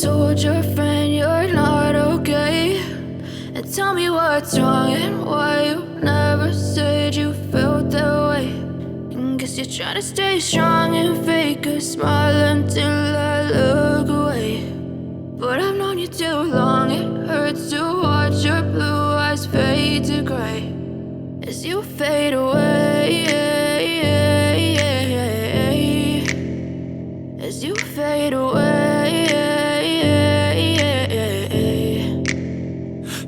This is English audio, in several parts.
told your friend you're not okay, and tell me what's wrong and why you never said you felt that way. And guess you're trying to stay strong and fake a smile until I look away. But I've known you too long, it hurts to watch your blue eyes fade to gray as you fade away, as you fade away.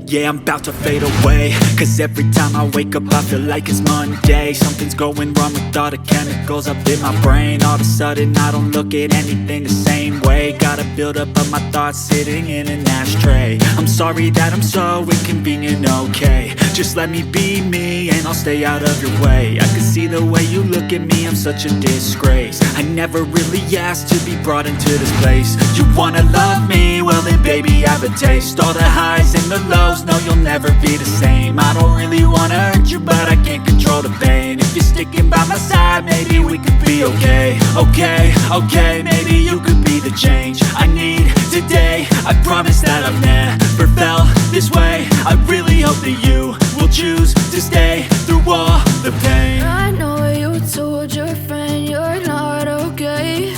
Yeah, I'm about to fade away, cause every time I wake up I feel like it's Monday. Something's going wrong with all the chemicals up in my brain. All of a sudden I don't look at anything the same way. Gotta build up of my thoughts sitting in an ashtray. I'm sorry that I'm so inconvenient, okay. Just let me be me and I'll stay out of your way. I can see the way you look at me, I'm such a disgrace. I never really asked to be brought into this place. You wanna love me? Well then baby I have a taste. All the highs and the lows, no you'll never be the same. I don't really wanna hurt you but I can't control the pain. If you're sticking by my side maybe we could be okay. Okay, maybe you could be the change I need today. I promise that I've never felt this way. I really hope that you will choose to stay through all the pain. I know you told your friend you're not okay,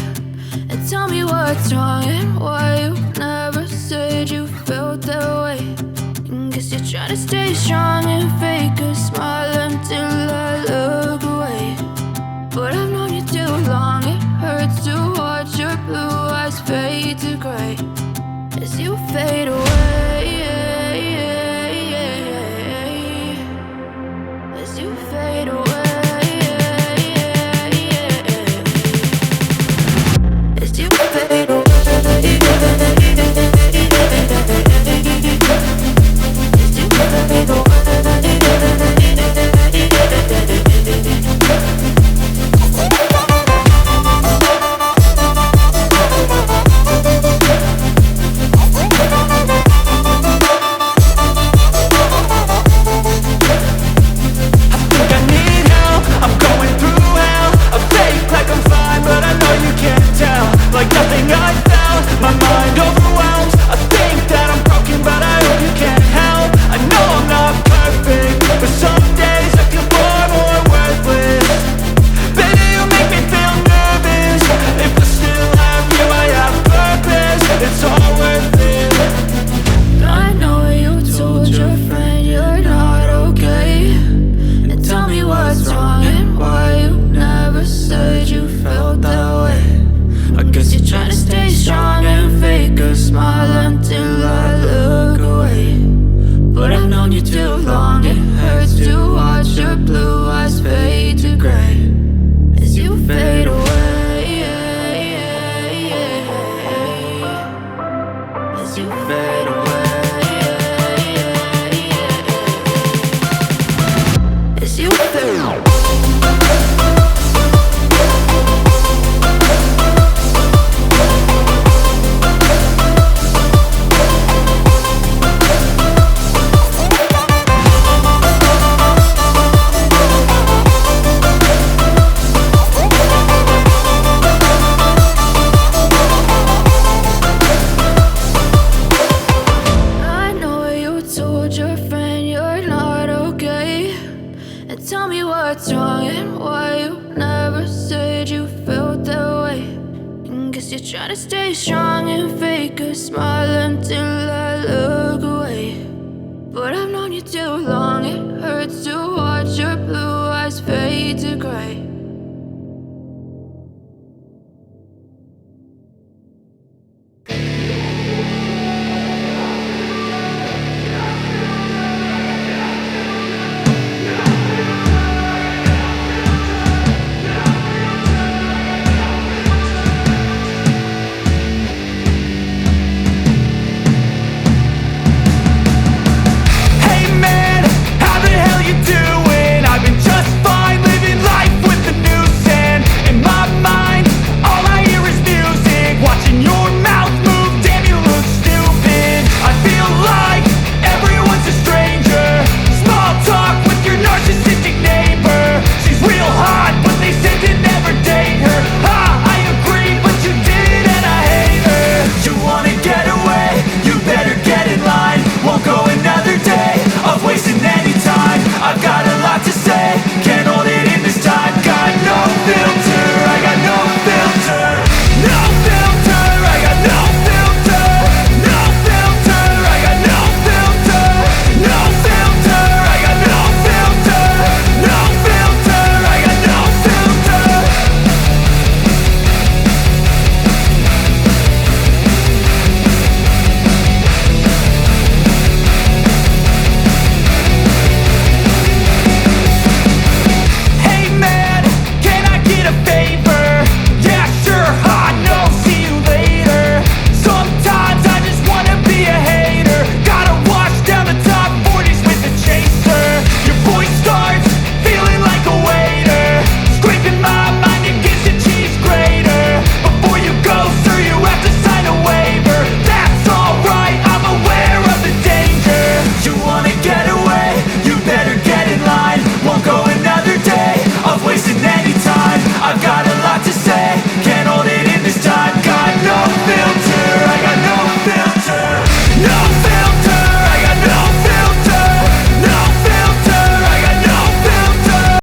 and tell me what's wrong and why you never said you felt that way. And guess you're trying to stay strong and fake a smile until I look away. But I've known you too long, it hurts to watch your blue eyes fade to gray as you fade away, as you fade away, as you fade away. Tell me what's wrong and why you never said you felt that way. And guess you're trying to stay strong and fake a smile until I look away. But I've known you too long, it hurts to watch your blue eyes fade to gray